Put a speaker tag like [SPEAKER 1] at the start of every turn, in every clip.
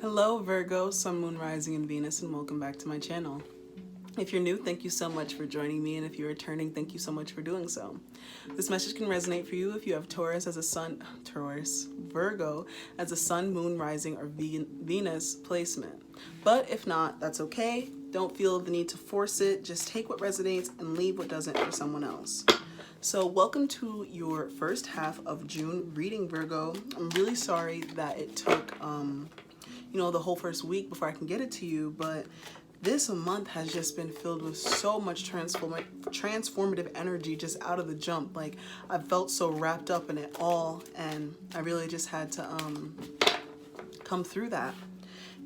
[SPEAKER 1] Hello Virgo, Sun, Moon, Rising, and Venus, and welcome back to my channel. If you're new, thank you so much for joining me, and if you're returning, thank you so much for doing so. This message can resonate for you if you have Virgo as a Sun, Moon, Rising, or Venus placement. But if not, that's okay. Don't feel the need to force it. Just take what resonates and leave what doesn't for someone else. So welcome to your first half of June reading, Virgo. I'm really sorry that it took the whole first week before I can get it to you, but this month has just been filled with so much transformative energy just out of the jump. Like, I felt so wrapped up in it all, and I really just had to come through that.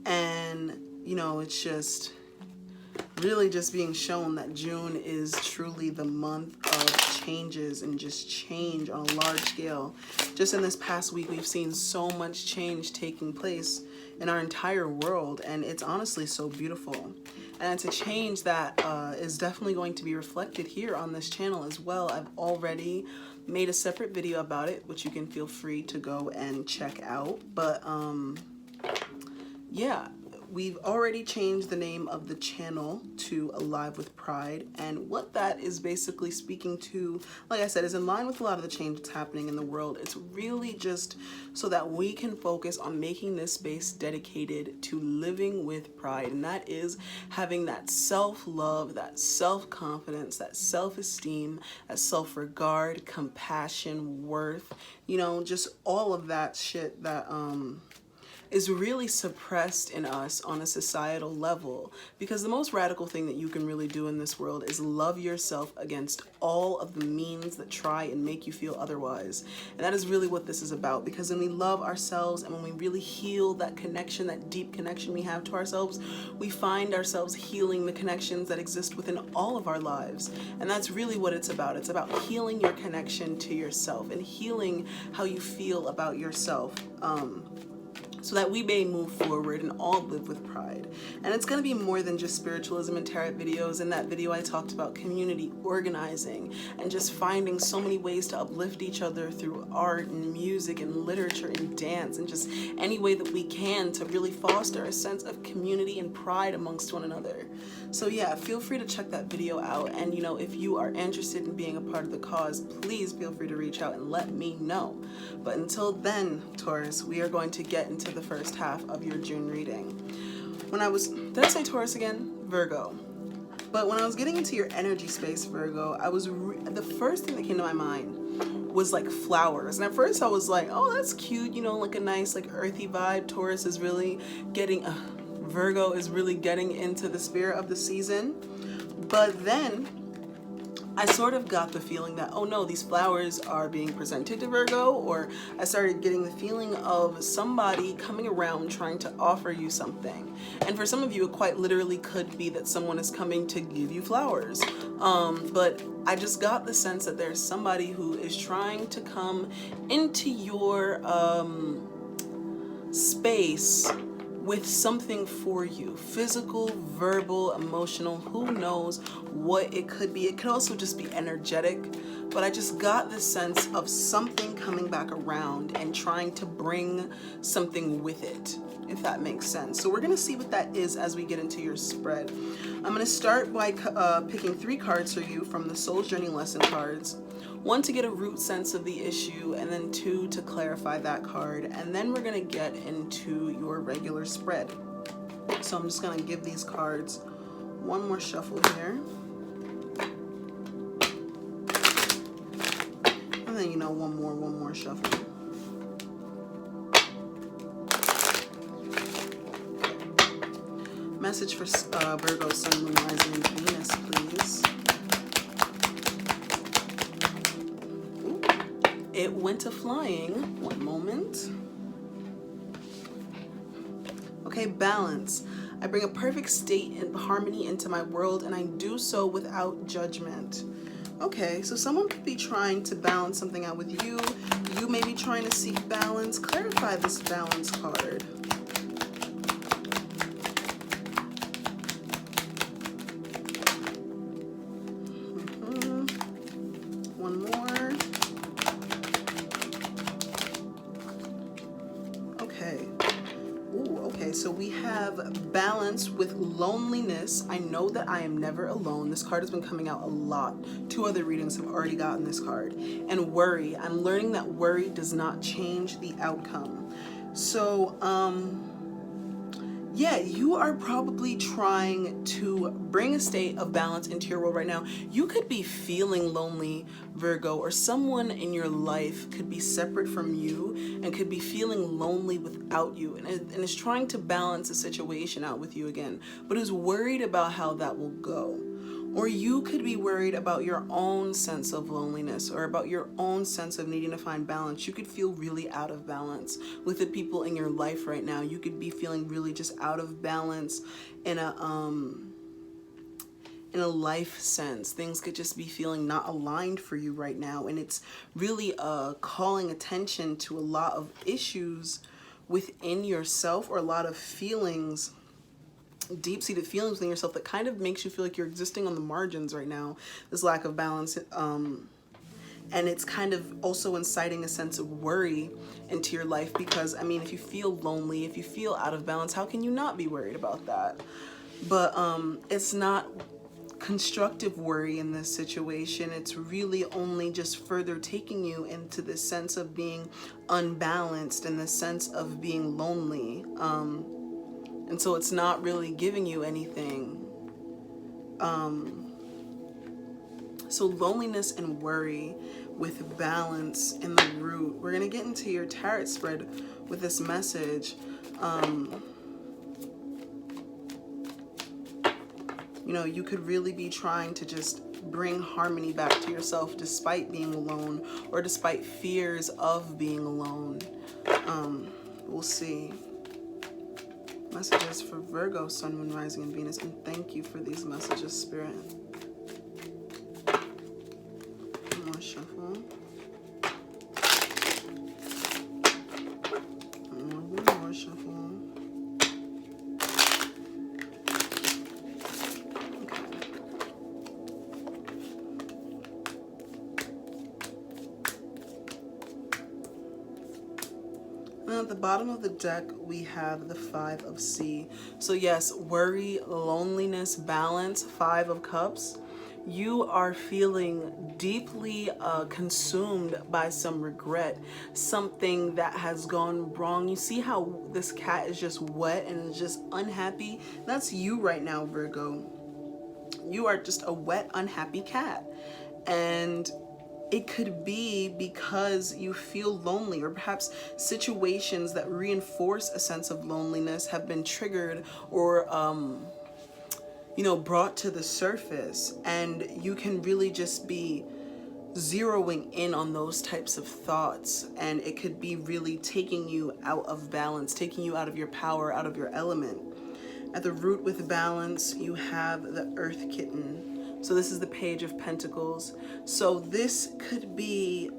[SPEAKER 1] And it's just really just being shown that June is truly the month of changes and just change on a large scale. Just in this past week, we've seen so much change taking place in our entire world, and it's honestly so beautiful. And it's a change that is definitely going to be reflected here on this channel as well. I've already made a separate video about it, which you can feel free to go and check out. But yeah, we've already changed the name of the channel to Alive with Pride, and what that is basically speaking to, like I said, is in line with a lot of the change that's happening in the world. It's really just so that we can focus on making this space dedicated to living with pride, and that is having that self-love, that self-confidence, that self-esteem, that self-regard, compassion, worth, just all of that shit that is really suppressed in us on a societal level, because the most radical thing that you can really do in this world is love yourself against all of the means that try and make you feel otherwise. And that is really what this is about, because when we love ourselves and when we really heal that connection, that deep connection we have to ourselves, we find ourselves healing the connections that exist within all of our lives. And that's really what it's about. It's about healing your connection to yourself and healing how you feel about yourself, so that we may move forward and all live with pride. And it's going to be more than just spiritualism and tarot videos. In that video, I talked about community organizing and just finding so many ways to uplift each other through art and music and literature and dance, and just any way that we can to really foster a sense of community and pride amongst one another. So yeah, feel free to check that video out. And if you are interested in being a part of the cause, please feel free to reach out and let me know. But until then, Taurus, we are going to get into the first half of your June reading. Did I say Taurus again? Virgo. But when I was getting into your energy space, Virgo, the first thing that came to my mind was like flowers. And at first I was like, oh, that's cute, like a nice like earthy vibe. Taurus is really Virgo is really getting into the spirit of the season. But then I sort of got the feeling that, oh no, these flowers are being presented to Virgo, or I started getting the feeling of somebody coming around trying to offer you something. And for some of you, it quite literally could be that someone is coming to give you flowers. But I just got the sense that there's somebody who is trying to come into your space with something for you, physical, verbal, emotional, who knows what it could be. It could also just be energetic, but I just got this sense of something coming back around and trying to bring something with it, if that makes sense. So we're gonna see what that is as we get into your spread. I'm gonna start by picking 3 cards for you from the Soul's Journey lesson cards. 1 to get a root sense of the issue, and then 2 to clarify that card, and then we're gonna get into your regular spread. So I'm just gonna give these cards one more shuffle here, and then one more shuffle. Message for Virgo, Sun, Moon, Rising, and Venus, please. It went to flying. One moment. Okay, balance. I bring a perfect state and harmony into my world, and I do so without judgment. Okay, so someone could be trying to balance something out with you. You may be trying to seek balance. Clarify this balance card. One more. Ooh, okay, so we have balance with loneliness. I know that I am never alone. This card has been coming out a lot. 2 other readings have already gotten this card. And worry. I'm learning that worry does not change the outcome. So, yeah, you are probably trying to bring a state of balance into your world right now. You could be feeling lonely, Virgo, or someone in your life could be separate from you and could be feeling lonely without you, and is trying to balance the situation out with you again, but is worried about how that will go. Or you could be worried about your own sense of loneliness or about your own sense of needing to find balance. You could feel really out of balance with the people in your life right now. You could be feeling really just out of balance in a life sense. Things could just be feeling not aligned for you right now. And it's really calling attention to a lot of issues within yourself, or a lot of feelings, deep-seated feelings within yourself that kind of makes you feel like you're existing on the margins right now, this lack of balance, and it's kind of also inciting a sense of worry into your life, because I mean, if you feel lonely, if you feel out of balance, how can you not be worried about that? But it's not constructive worry in this situation. It's really only just further taking you into this sense of being unbalanced and the sense of being lonely. And so it's not really giving you anything. So loneliness and worry with balance in the root. We're going to get into your tarot spread with this message. You know, you could really be trying to just bring harmony back to yourself despite being alone, or despite fears of being alone. We'll see. Messages for Virgo, Sun, Moon, Rising, and Venus. And thank you for these messages, Spirit. More shuffle. More shuffle. And at the bottom of the deck, we have the 5 of C. So yes, worry, loneliness, balance, 5 of Cups. You are feeling deeply consumed by some regret, something that has gone wrong. You see how this cat is just wet and is just unhappy? That's you right now, Virgo. You are just a wet, unhappy cat. And it could be because you feel lonely, or perhaps situations that reinforce a sense of loneliness have been triggered or, you know, brought to the surface. And you can really just be zeroing in on those types of thoughts. And it could be really taking you out of balance, taking you out of your power, out of your element. At the root with balance, you have the Earth Kitten. So this is the Page of Pentacles. So this could be,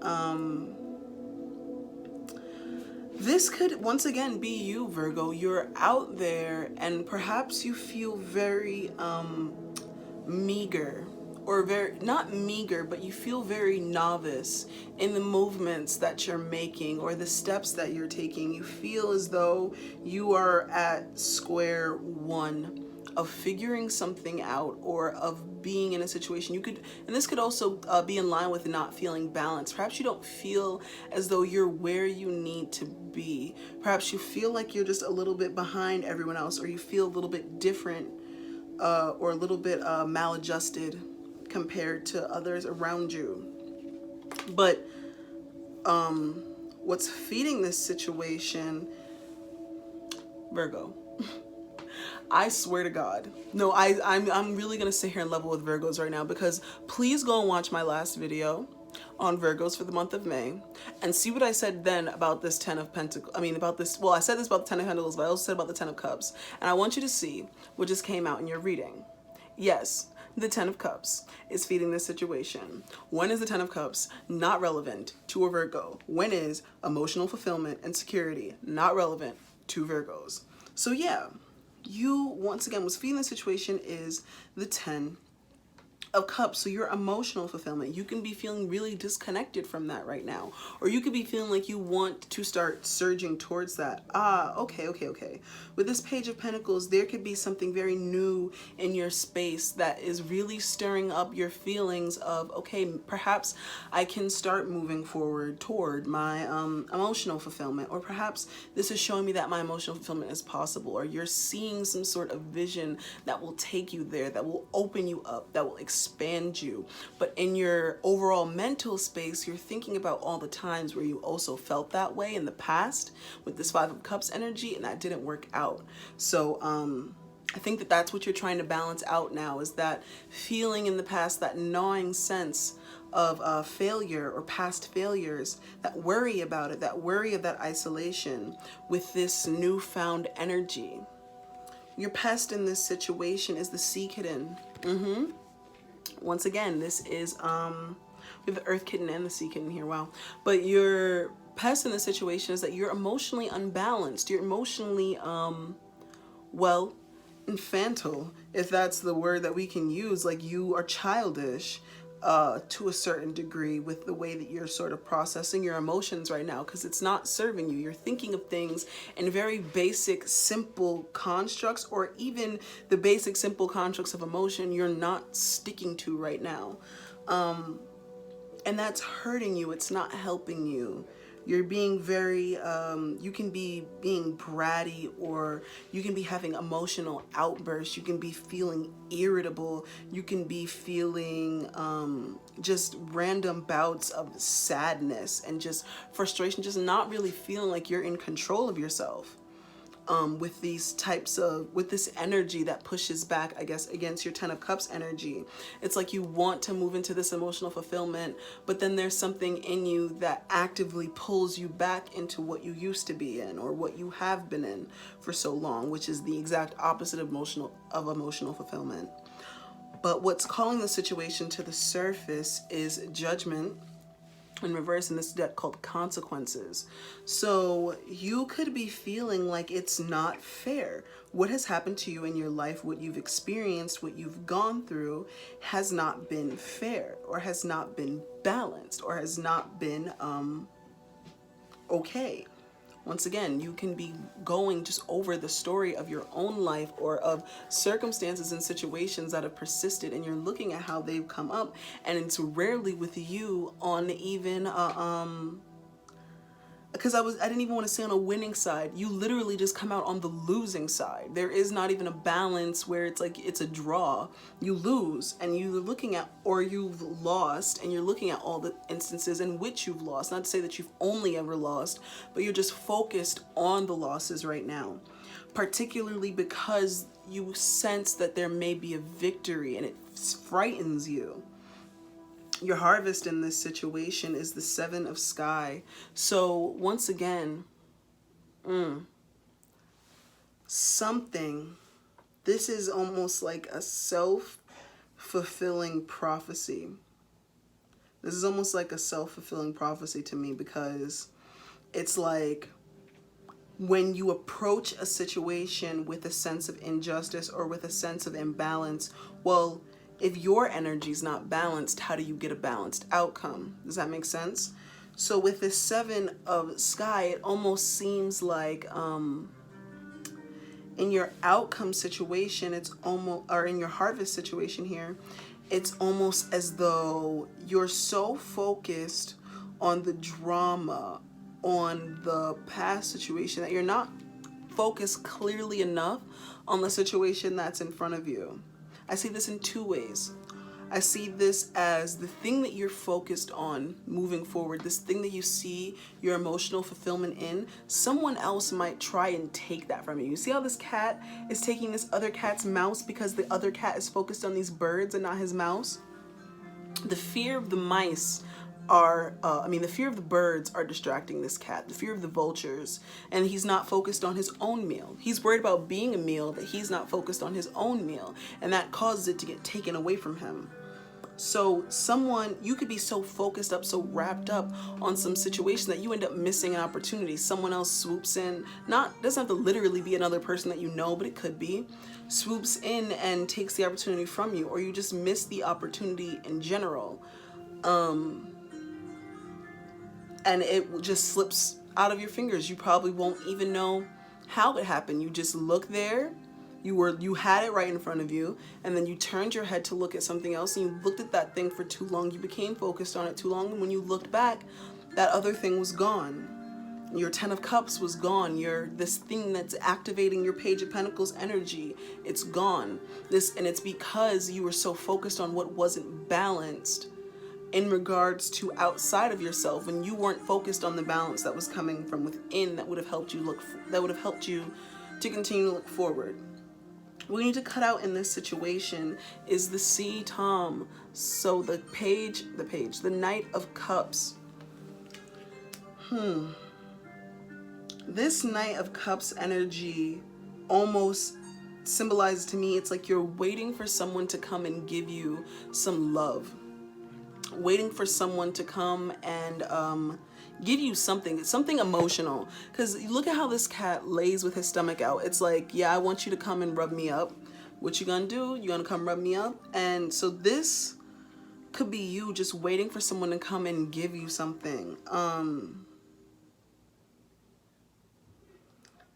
[SPEAKER 1] this could once again be you, Virgo. You're out there and perhaps you feel very meager, or very, not meager, but you feel very novice in the movements that you're making or the steps that you're taking. You feel as though you are at square one of figuring something out, or of being in a situation. You could, and this could also be in line with not feeling balanced. Perhaps you don't feel as though you're where you need to be. Perhaps you feel like you're just a little bit behind everyone else, or you feel a little bit different, or a little bit maladjusted compared to others around you. But what's feeding this situation, Virgo, I swear to God. No, I'm really going to sit here and level with Virgos right now, because please go and watch my last video on Virgos for the month of May and see what I said then about this 10 of Pentacles. I mean, about this, well, I said this about the 10 of Pentacles, but I also said about the 10 of Cups. And I want you to see what just came out in your reading. Yes, the 10 of Cups is feeding this situation. When is the 10 of Cups not relevant to a Virgo? When is emotional fulfillment and security not relevant to Virgos? So yeah, you, once again, what's feeding the situation is the 10 of Cups, so your emotional fulfillment, you can be feeling really disconnected from that right now, or you could be feeling like you want to start surging towards that. Okay. With this Page of Pentacles, there could be something very new in your space that is really stirring up your feelings of, okay, perhaps I can start moving forward toward my emotional fulfillment, or perhaps this is showing me that my emotional fulfillment is possible, or you're seeing some sort of vision that will take you there, that will open you up, that will expand you. But in your overall mental space, you're thinking about all the times where you also felt that way in the past with this Five of Cups energy, and that didn't work out. So I think that that's what you're trying to balance out now, is that feeling in the past, that gnawing sense of failure or past failures, that worry about it, that worry of that isolation, with this newfound energy. Your pest in this situation is the Sea Kitten. Once again, this is we have the Earth Kitten and the Sea Kitten here. Wow. But your pest in this situation is that you're emotionally unbalanced. You're emotionally well, infantile, if that's the word that we can use. Like, you are childish to a certain degree with the way that you're sort of processing your emotions right now, because it's not serving you. You're thinking of things in very basic, simple constructs, or even the basic, simple constructs of emotion you're not sticking to right now. And that's hurting you. It's not helping you. You're being very, you can be being bratty, or you can be having emotional outbursts. You can be feeling irritable. You can be feeling just random bouts of sadness and just frustration, just not really feeling like you're in control of yourself. With these types of, with this energy that pushes back, I guess, against your Ten of Cups energy. It's like you want to move into this emotional fulfillment, but then there's something in you that actively pulls you back into what you used to be in, or what you have been in for so long, which is the exact opposite of emotional fulfillment. But what's calling the situation to the surface is Judgment in reverse in this deck called Consequences. So you could be feeling like it's not fair. What has happened to you in your life, what you've experienced, what you've gone through, has not been fair, or has not been balanced, or has not been okay. Once again, you can be going just over the story of your own life, or of circumstances and situations that have persisted, and you're looking at how they've come up, and it's rarely with you on even because I didn't even want to say on a winning side. You literally just come out on the losing side. There is not even a balance where it's like it's a draw. You lose, and you're looking at, or you've lost, and you're looking at all the instances in which you've lost. Not to say that you've only ever lost, but you're just focused on the losses right now, particularly because you sense that there may be a victory, and it frightens you. Your Harvest in this situation is the Seven of Sky. So once again, this is almost like a self-fulfilling prophecy. This is almost like a self-fulfilling prophecy to me, because it's like when you approach a situation with a sense of injustice, or with a sense of imbalance, well, if your energy is not balanced, how do you get a balanced outcome? Does that make sense? So with this Seven of Sky, it almost seems like in your outcome situation, it's almost, or in your Harvest situation here, it's almost as though you're so focused on the drama, on the past situation, that you're not focused clearly enough on the situation that's in front of you. I see this in two ways. I see this as the thing that you're focused on moving forward, this thing that you see your emotional fulfillment in, someone else might try and take that from you. You see how this cat is taking this other cat's mouse because the other cat is focused on these birds and not his mouse? The fear of the mice are, the fear of the birds are distracting this cat, the fear of the vultures, and he's not focused on his own meal. He's worried about being a meal, but he's not focused on his own meal, and that causes it to get taken away from him. So someone, you could be so focused up, so wrapped up on some situation that you end up missing an opportunity. Someone else swoops in, doesn't have to literally be another person that you know, but it could be, swoops in and takes the opportunity from you, or you just miss the opportunity in general. And it just slips out of your fingers. You probably won't even know how it happened. You just look there, you had it right in front of you, and then you turned your head to look at something else, and you looked at that thing for too long. You became focused on it too long, and when you looked back, that other thing was gone. Your 10 of Cups was gone. This thing that's activating your Page of Pentacles energy, it's gone. And it's because you were so focused on what wasn't balanced in regards to outside of yourself, and you weren't focused on the balance that was coming from within that would have helped you to continue to look forward. What we need to cut out in this situation is the C Tom. So the Knight of Cups. This Knight of Cups energy almost symbolizes to me, it's like you're waiting for someone to come and give you some love. Waiting for someone to come and give you something emotional. Because look at how this cat lays with his stomach out. It's like, yeah, I want you to come and rub me up. What you gonna do? You gonna come rub me up? And so this could be you just waiting for someone to come and give you something.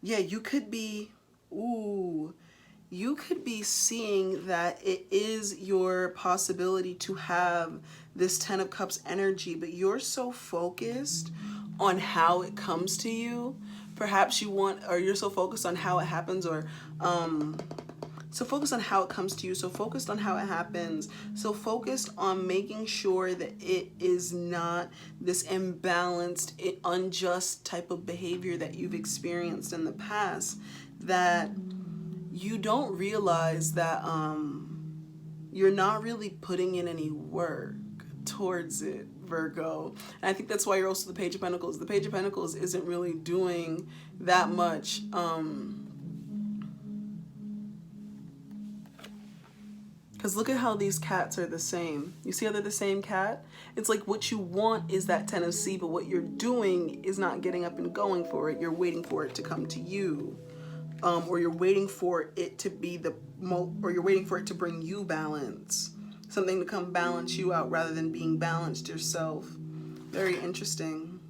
[SPEAKER 1] Yeah, you could be, you could be seeing that it is your possibility to have this 10 of Cups energy, but you're so focused on how it comes to you. Perhaps you're so focused on how it happens, or so focused on how it comes to you, so focused on how it happens, so focused on making sure that it is not this imbalanced, unjust type of behavior that you've experienced in the past, that you don't realize that you're not really putting in any work towards it, Virgo. And I think that's why you're also the Page of Pentacles. The Page of Pentacles isn't really doing that much. Because look at how these cats are the same. You see how they're the same cat? It's like what you want is that 10 of C, but what you're doing is not getting up and going for it. You're waiting for it to come to you. Or you're waiting for it to be or you're waiting for it to bring you balance. Something to come balance you out rather than being balanced yourself. Very interesting.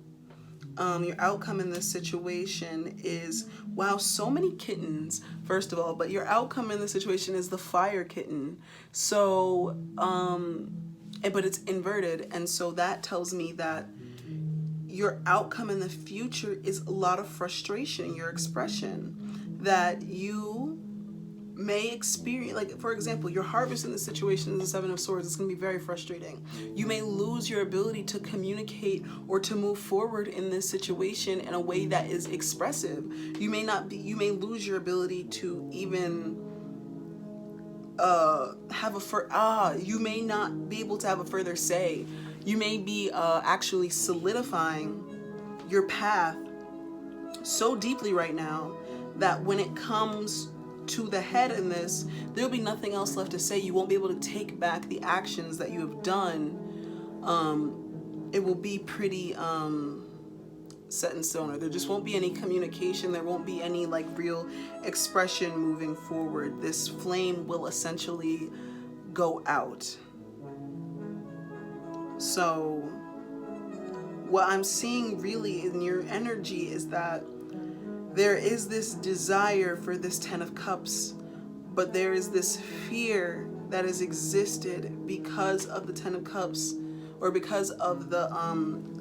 [SPEAKER 1] Your outcome in this situation is, wow, so many kittens, first of all, but your outcome in this situation is the Fire Kitten. So, but it's inverted. And so that tells me that your outcome in the future is a lot of frustration in your expression. That you may experience, like for example, your harvest in this situation is the 7 of Swords. It's going to be very frustrating. You may lose your ability to communicate or to move forward in this situation in a way that is expressive. You may lose your ability to even you may not be able to have a further say. You may be actually solidifying your path so deeply right now that when it comes to the head in this, there'll be nothing else left to say. You won't be able to take back the actions that you have done. It will be pretty set in stone. There just won't be any communication. There won't be any like real expression moving forward. This flame will essentially go out. So what I'm seeing really in your energy is that there is this desire for this 10 of Cups, but there is this fear that has existed because of the 10 of Cups, or because of the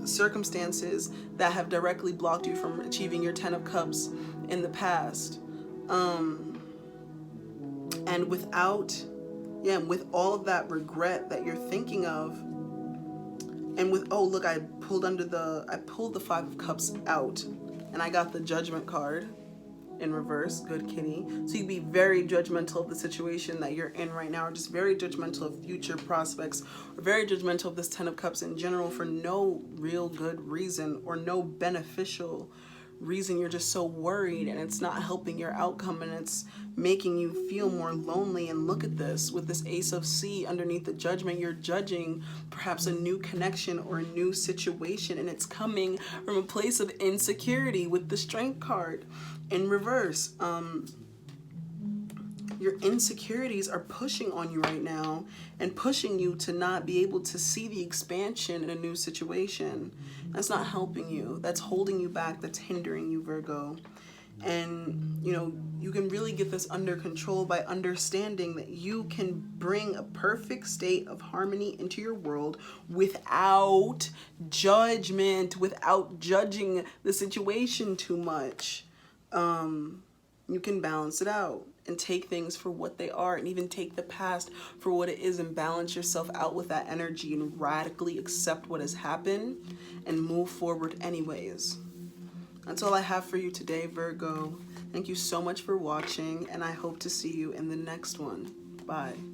[SPEAKER 1] circumstances that have directly blocked you from achieving your 10 of Cups in the past. And with all of that regret that you're thinking of, and with, oh look, I pulled the 5 of Cups out, and I got the Judgment card in reverse. Good kitty. So you'd be very judgmental of the situation that you're in right now, or just very judgmental of future prospects, or very judgmental of this 10 of Cups in general for no real good reason, or no beneficial reason you're just so worried, and it's not helping your outcome, and it's making you feel more lonely. And look at this, with this Ace of C underneath the Judgment, you're judging perhaps a new connection or a new situation, and it's coming from a place of insecurity with the Strength card in reverse. Your insecurities are pushing on you right now and pushing you to not be able to see the expansion in a new situation. That's not helping you. That's holding you back. That's hindering you, Virgo. And, you know, you can really get this under control by understanding that you can bring a perfect state of harmony into your world without judgment, without judging the situation too much. You can balance it out and take things for what they are, and even take the past for what it is, and balance yourself out with that energy and radically accept what has happened and move forward anyways. That's all I have for you today, Virgo. Thank you so much for watching, and I hope to see you in the next one. Bye.